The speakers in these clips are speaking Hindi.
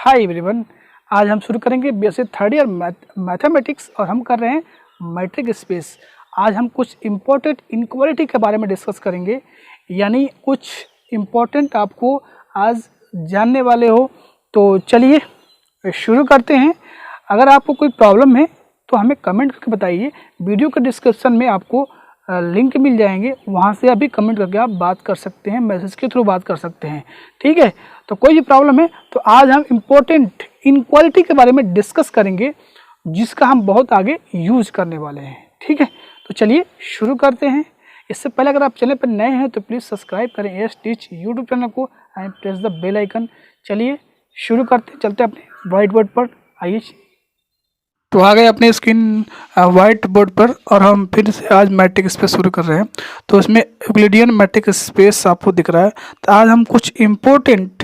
हाय एवरीवन, आज हम शुरू करेंगे बेसिक थर्ड ईयर मैथमेटिक्स और हम कर रहे हैं मैट्रिक स्पेस। आज हम कुछ इम्पोर्टेंट इनक्वालिटी के बारे में डिस्कस करेंगे, यानी कुछ इम्पोर्टेंट आपको आज जानने वाले हो। तो चलिए शुरू करते हैं। अगर आपको कोई प्रॉब्लम है तो हमें कमेंट करके बताइए। वीडियो के डिस्क्रिप्शन में आपको लिंक मिल जाएंगे, वहाँ से अभी कमेंट करके आप बात कर सकते हैं, मैसेज के थ्रू बात कर सकते हैं। ठीक है, तो कोई भी प्रॉब्लम है तो आज हम इम्पोर्टेंट इनक्वालिटी के बारे में डिस्कस करेंगे, जिसका हम बहुत आगे यूज करने वाले हैं। ठीक है, तो चलिए शुरू करते हैं। इससे पहले अगर आप चैनल पर नए हैं तो प्लीज़ सब्सक्राइब करें एस टीच यूट्यूब चैनल को and press the bell icon. चलिए शुरू करते चलते अपने व्हाइट बोर्ड पर। आइए, तो आ गए अपने स्क्रीन वाइट बोर्ड पर और हम फिर से आज मैट्रिक स्पेस शुरू कर रहे हैं। तो इसमें यूक्लिडियन मैट्रिक स्पेस आपको दिख रहा है। तो आज हम कुछ इम्पोर्टेंट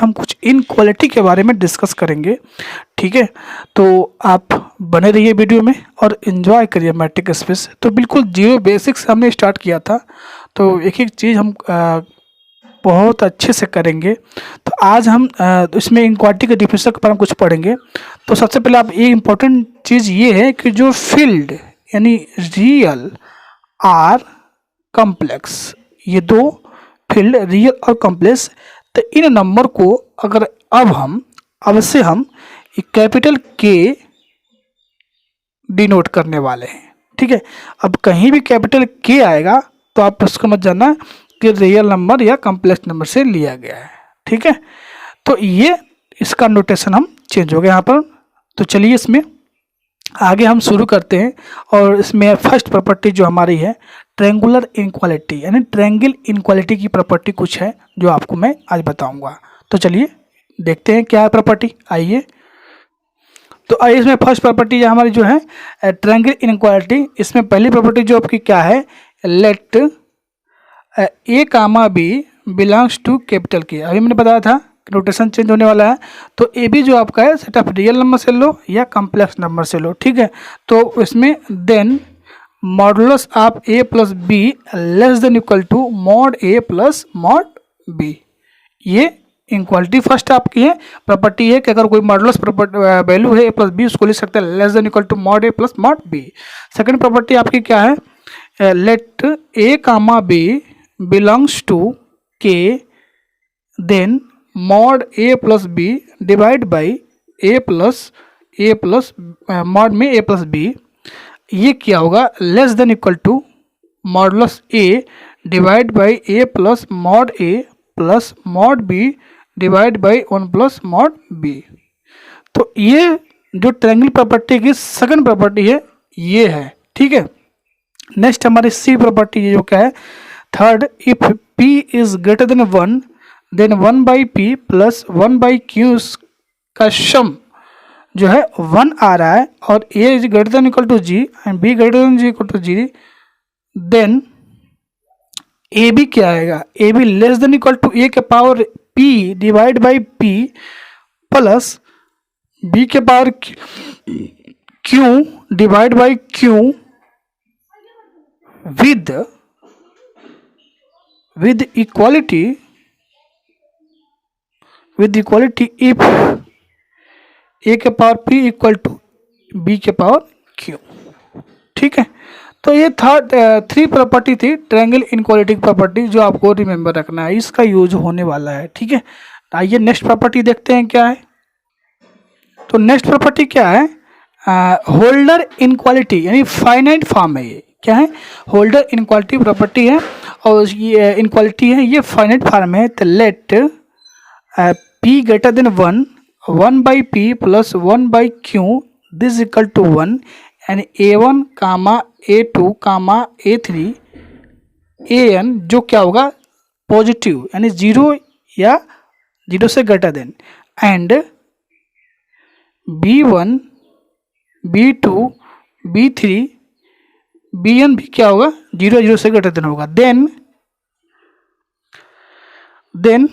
हम कुछ इनक्वालिटी के बारे में डिस्कस करेंगे। ठीक है, तो आप बने रहिए वीडियो में और इन्जॉय करिए मैट्रिक स्पेस। तो बिल्कुल जीरो बेसिक से हमने स्टार्ट किया था, तो एक एक चीज़ हम बहुत अच्छे से करेंगे। तो आज हम इसमें इनक्वालिटी के डिफिनेशन के बारे में कुछ पढ़ेंगे। तो सबसे पहले आप ये इम्पोर्टेंट चीज़ ये है कि जो फील्ड यानी रियल आर कॉम्प्लेक्स, ये दो फील्ड रियल और कॉम्प्लेक्स, तो इन नंबर को अगर अब से हम कैपिटल के डिनोट करने वाले हैं। ठीक है, अब कहीं भी कैपिटल के आएगा तो आप उसको मत जानना कि रियल नंबर या कॉम्प्लेक्स नंबर से लिया गया है। ठीक है, तो ये इसका नोटेशन हम चेंज हो गया यहाँ पर। तो चलिए इसमें आगे हम शुरू करते हैं। और इसमें फर्स्ट प्रॉपर्टी जो हमारी है ट्रायंगुलर इनक्वालिटी, यानी ट्रायंगल इनक्वालिटी की प्रॉपर्टी कुछ है जो आपको मैं आज बताऊंगा। तो चलिए देखते हैं क्या है प्रॉपर्टी। आइए, तो आइए इसमें फर्स्ट प्रॉपर्टी हमारी जो है ट्रायंगल इनक्वालिटी। इसमें पहली प्रॉपर्टी जो आपकी क्या है, let a comma b belongs to capital के। अभी मैंने बताया था नोटेशन चेंज होने वाला है। तो ए बी जो आपका है सेट ऑफ रियल नंबर से लो या कॉम्प्लेक्स नंबर से लो। ठीक है, तो इसमें then modulus of a plus b less than equal to mod a plus mod b. ये इनक्वालिटी फर्स्ट आपकी है प्रॉपर्टी है कि अगर कोई मॉडुलस वैल्यू है ए प्लस बी, उसको लिख सकते हैं less than equal to mod a plus mod b. Second property आपकी क्या है, let a comma b belongs to K, then mod a plus b divide by a plus mod में ए प्लस बी। ये क्या होगा, less than equal to modulus a divide by a plus mod b divide by 1 plus mod b. तो ये जो ट्रायंगल प्रॉपर्टी की सेकंड प्रॉपर्टी है ये है। ठीक है, नेक्स्ट हमारी सी प्रॉपर्टी जो क्या है third, if p is greater than 1 then 1 by p plus 1 by q का सम जो है 1 आ रहा है और a is greater than equal to g and b greater than g equal to g, then a b क्या आएगा, a b less than equal to a के power p divide by p plus b के power q divide by q with equality if a के power p equal to b के पावर q। ठीक है, तो ये थ्री प्रॉपर्टी थी ट्रायंगल इनक्वालिटी की प्रॉपर्टी जो आपको रिमेंबर रखना है, इसका यूज होने वाला है। ठीक है, आइए नेक्स्ट प्रॉपर्टी देखते हैं क्या है। तो नेक्स्ट प्रॉपर्टी क्या है, होल्डर इनक्वालिटी, यानी फाइनाइट फॉर्म है। ये क्या है, होल्डर इनक्वालिटी प्रॉपर्टी है और ये इनक्वालिटी है, ये फाइनाइट फॉर्म है। तो let p greater than 1 by p plus 1 by q this equal to 1 and a1 comma a2 comma a3 an जो क्या होगा पॉजिटिव, यानी 0 या 0 से greater then, and b1 b2 b3 bn भी क्या होगा 0 से ग्रेटर देन होगा। Then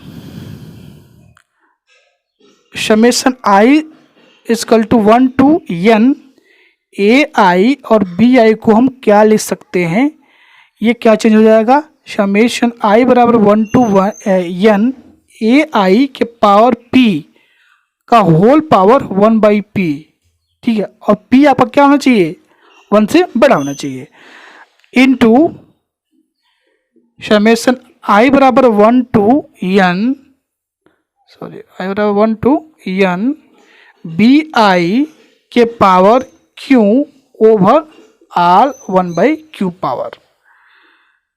summation i equal to 1 to n a i और बी आई को हम क्या लिख सकते हैं, ये क्या चेंज हो जाएगा, समेशन i बराबर 1 टू n ए आई के पावर p का होल पावर 1/p, ठीक है, और p आपका क्या होना चाहिए, 1 से बड़ा होना चाहिए, इनटू समेशन i बराबर 1 टू n, सॉरी i बराबर 1 टू n bi के power q over r 1/q power,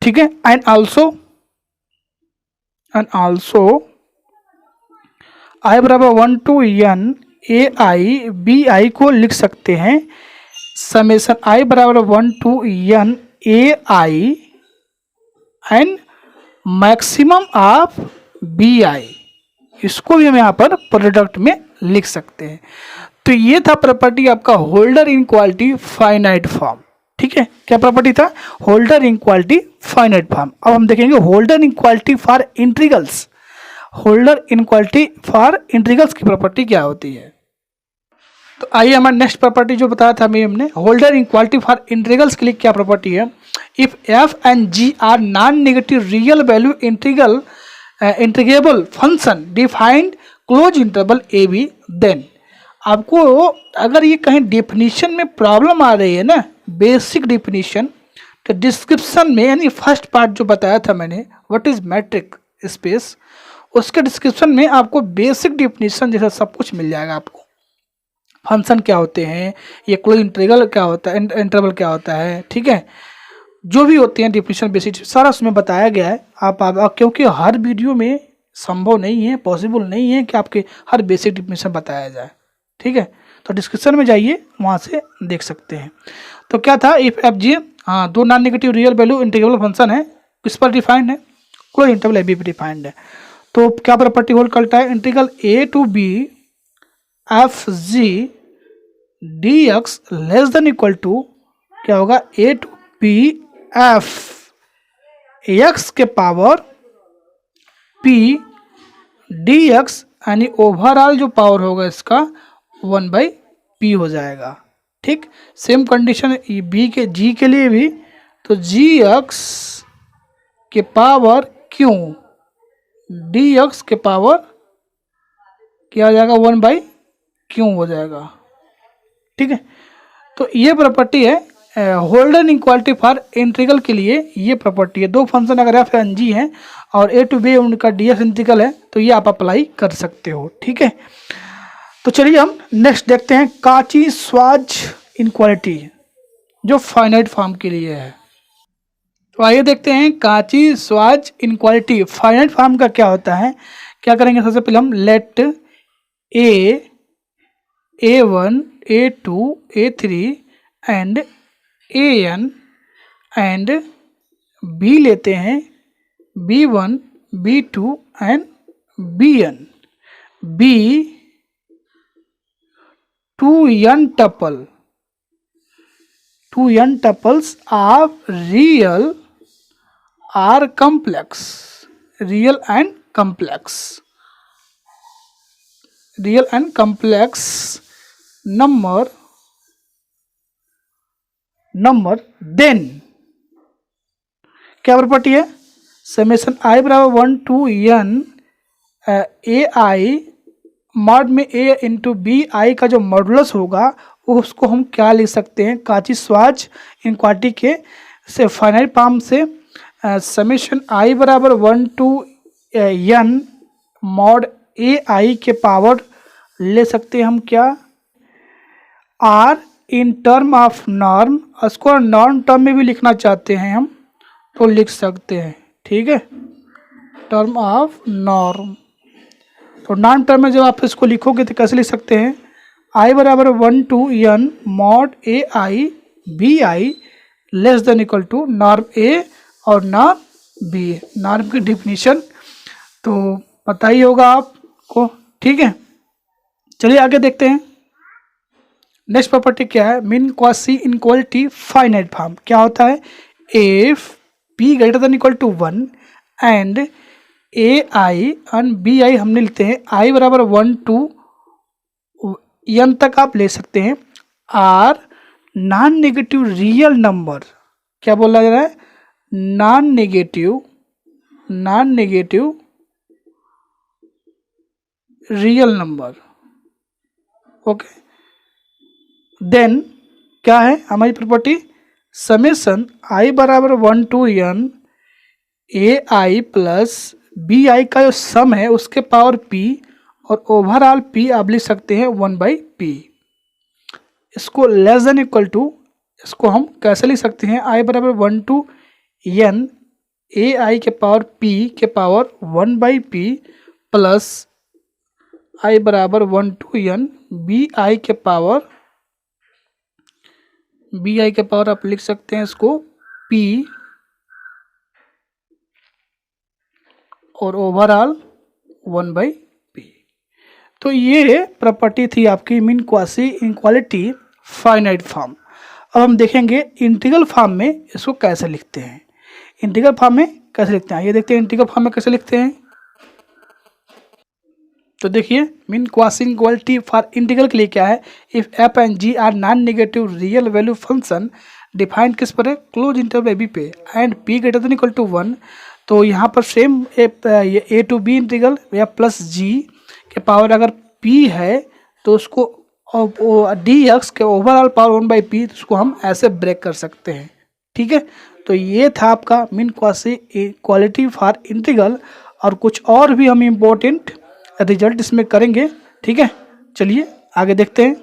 ठीक है। एंड ऑल्सो i बराबर 1 टू n ai bi को लिख सकते हैं समेशन i बराबर 1 to n ai and maximum of bi, इसको भी हम यहाँ पर प्रोडक्ट में लिख सकते हैं। तो ये था प्रॉपर्टी आपका होल्डर इनक्वालिटी फाइनाइट फॉर्म, ठीक है। क्या प्रॉपर्टी था, होल्डर इनक्वालिटी फाइनाइट फॉर्म। अब हम देखेंगे holder inequality for integrals. Holder inequality for integrals की प्रॉपर्टी क्या होती है, तो आइए हमारा नेक्स्ट प्रॉपर्टी जो बताया था हमने होल्डर इनक्वालिटी फॉर इंटीग्रल्स के लिए क्या प्रॉपर्टी है, if f and g are non negative real value integrable function defined close interval a b, then आपको अगर ये कहीं डेफिनेशन में प्रॉब्लम आ रही है ना, बेसिक डेफिनेशन, तो डिस्क्रिप्शन में यानी फर्स्ट पार्ट जो बताया था मैंने व्हाट इज मैट्रिक स्पेस, उसके डिस्क्रिप्शन में आपको बेसिक डेफिनेशन जैसा सब कुछ मिल जाएगा। आपको फंक्शन क्या होते हैं, ये क्लोज इंटीग्रल क्या होता है, इंटरवल क्या होता है, ठीक है, जो भी होते हैं डेफिनेशन बेसिक सारा उसमें बताया गया है। आप क्योंकि हर वीडियो में संभव नहीं है, पॉसिबल नहीं है कि आपके हर बेसिक डेफिनेशन बताया जाए, ठीक है, तो डिस्क्रिप्शन में जाइए वहाँ से देख सकते हैं। तो क्या था, इफ एफ जी, हाँ, दो non negative real value integrable function है, किस पर डिफाइंड है, क्लोज इंटरवल ए बी पर डिफाइंड है। तो क्या प्रॉपर्टी होल्ड करता है, integral a to b f g d x less than equal to क्या होगा, a to b f x के पावर पी डी एक्स, यानी ओवरऑल जो पावर होगा इसका 1/p हो जाएगा, ठीक। सेम कंडीशन बी के जी के लिए भी, तो जी एक्स के पावर क्यू डी एक्स के पावर क्या हो जाएगा, 1/q हो जाएगा, ठीक है। तो ये प्रॉपर्टी है होल्डर इनक्वालिटी फॉर इंटीग्रल के लिए, ये प्रॉपर्टी है। दो फंक्शन अगर एफ एंड जी है और ए टू बी उनका डी एफ इंटीग्रल है तो ये आप अप्लाई कर सकते हो, ठीक है। तो चलिए हम नेक्स्ट देखते हैं काची स्वाज इनक्वालिटी जो फाइनाइट फॉर्म के लिए है। तो आइए देखते हैं काची स्वाज इनक्वालिटी फाइनाइट फॉर्म का क्या होता है। क्या करेंगे, सबसे पहले हम let a1 a2 a3 and an and b लेते हैं b1 b2 and bn, b 2n tuples of real are complex, real and complex number then क्या प्रॉपर्टी है, समेशन i बराबर 1 to n a i mod में a इंटू बी आई का जो मॉडुलस होगा उसको हम क्या लिख सकते हैं, काची स्वाज इनक्वालिटी के से फाइनाइट फॉर्म से समेशन i बराबर 1 to n mod a i के पावर ले सकते हैं हम क्या, r in term of norm, उसको नॉर्म टर्म में भी लिखना चाहते हैं हम तो लिख सकते हैं, ठीक है, टर्म ऑफ नॉर्म। तो नॉर्म टर्म में जब आप इसको लिखोगे तो कैसे लिख सकते हैं, i बराबर 1 to n mod a i b i less than equal to norm a और नॉर्म बी। नॉर्म की डिफिनीशन तो पता ही होगा आपको, ठीक है। चलिए आगे देखते हैं नेक्स्ट प्रॉपर्टी क्या है, Minkowski inequality finite form क्या होता है, if p greater than equal to 1 and a i and b i हमने लेते हैं i बराबर 1 टू n तक आप ले सकते हैं, are non negative real number, क्या बोला जा रहा है, non negative real number, okay, then क्या है हमारी प्रॉपर्टी, समेशन आई बराबर 1 to n a i plus b i का जो सम है उसके पावर p और ओवरऑल p आप लिख सकते हैं 1/p। इसको लेस देन इक्वल टू, इसको हम कैसे लिख सकते हैं, आई बराबर 1 to n ए आई के पावर p के पावर 1/p प्लस आई बराबर 1 to n बी आई के पावर आप लिख सकते हैं इसको p और ओवरऑल 1/p। तो ये प्रॉपर्टी थी आपकी mean quasi inequality finite form. अब हम देखेंगे इंटीग्रल फॉर्म में इसको कैसे लिखते हैं। इंटीग्रल फॉर्म में कैसे लिखते हैं, ये देखते हैं इंटीग्रल फॉर्म में कैसे लिखते हैं। तो देखिए Minkowski inequality for integral के लिए क्या है, if f and g are non negative real value function defined किस पर है, क्लोज इंटरवल बी पे and p greater than equal to 1। तो यहाँ पर same a to b integral या प्लस जी के पावर अगर p है तो उसको डी एक्स के ओवरऑल पावर 1/p, तो उसको हम ऐसे ब्रेक कर सकते हैं। ठीक है, तो ये था आपका mean quasi equality for integral, और कुछ और भी हम इम्पोर्टेंट रिजल्ट इसमें करेंगे। ठीक है, चलिए आगे देखते हैं।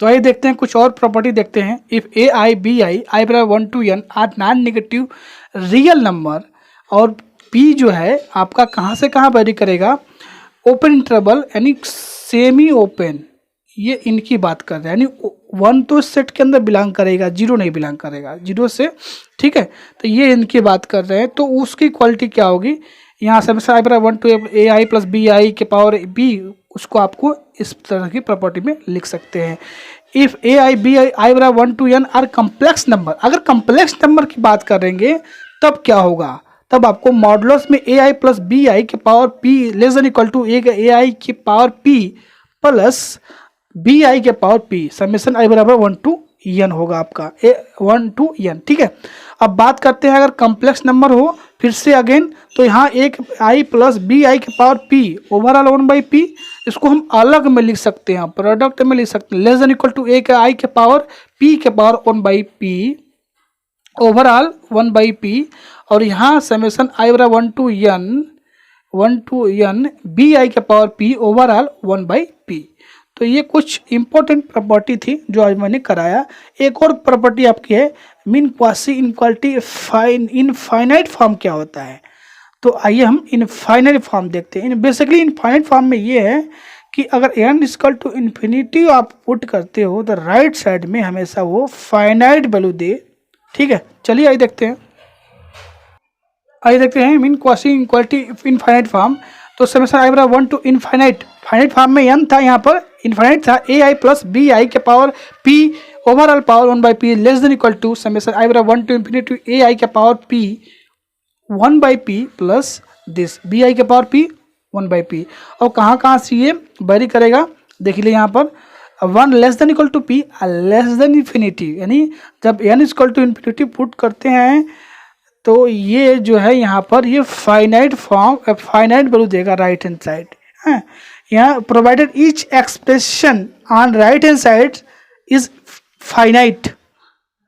तो आइए देखते हैं कुछ और प्रॉपर्टी देखते हैं। इफ ए आई बी आई बराबर 1 to n are non negative real number, और p जो है आपका कहाँ से कहाँ वेरी करेगा, ओपन इंटरवल यानी सेमी ओपन, ये इनकी बात कर रहे हैं, यानी 1 तो सेट के अंदर बिलोंग करेगा, 0 नहीं बिलोंग करेगा, 0 से। ठीक है, तो ये इनकी बात कर रहे हैं। तो उसकी क्वालिटी क्या होगी, यहाँ से आई बराबर 1 to a i plus b i के पावर b, उसको आपको इस तरह की प्रॉपर्टी में लिख सकते हैं। इफ ए आई बी आई बराबर 1 to n are complex number, अगर कम्प्लेक्स नंबर की बात करेंगे तब क्या होगा, तब आपको मॉडुलस में ए आई प्लस बी आई के power p less than equal to a i के power p plus b i के पावर p, समेशन आई बराबर 1 to n होगा आपका 1 to n। ठीक है, अब बात करते हैं अगर कम्प्लेक्स नंबर हो फिर से अगेन, तो यहाँ एक आई प्लस बी आई के पावर p ओवरऑल 1/p, इसको हम अलग में लिख सकते हैं, प्रोडक्ट में लिख सकते हैं, less than equal to a के आई के पावर p के पावर 1/p ओवरऑल 1/p, और यहाँ समेशन आई बराबर 1 to n बी आई के पावर p ओवरऑल 1/p। तो ये कुछ इंपॉर्टेंट प्रॉपर्टी थी जो आज मैंने कराया। एक और प्रॉपर्टी आपकी है Minkowski inequality infinite form क्या होता है। तो आइए हम इनफाइनाइट फॉर्म देखते हैं। बेसिकली इनफाइनाइट फॉर्म में ये है कि अगर n इक्वल टू इन्फिनिटी आप पुट करते हो तो राइट साइड में हमेशा वो फाइनाइट वैल्यू दे। ठीक है, चलिए आइए देखते हैं mean quasi inequality infinite form. तो समेशन आई बराबर 1 to इनफाइनाइट, फाइनाइट फॉर्म में n था, यहाँ पर इनफाइनाइट था, ए आई प्लस बी आई के power p overall power 1/p less than equal to summation i बराबर 1 to इन्फिनिटी ए आई के power p 1/p plus this b i के पावर p 1/p। और कहाँ से ये वेरी करेगा, देख लीजिए यहाँ पर 1 less than equal to p less than infinity, यानी जब n equal to infinity put करते हैं तो ये जो है यहाँ पर ये फाइनाइट फॉर्म फाइनाइट वैल्यू देगा राइट हैंड साइड। यहाँ provided each expression on right hand side is finite,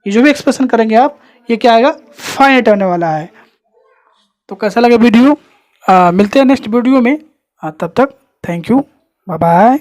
ये जो भी एक्सप्रेशन करेंगे आप ये क्या आएगा, फाइनाइट आने वाला है। तो कैसा लगा वीडियो, मिलते हैं नेक्स्ट वीडियो में, तब तक थैंक यू, बाय बाय।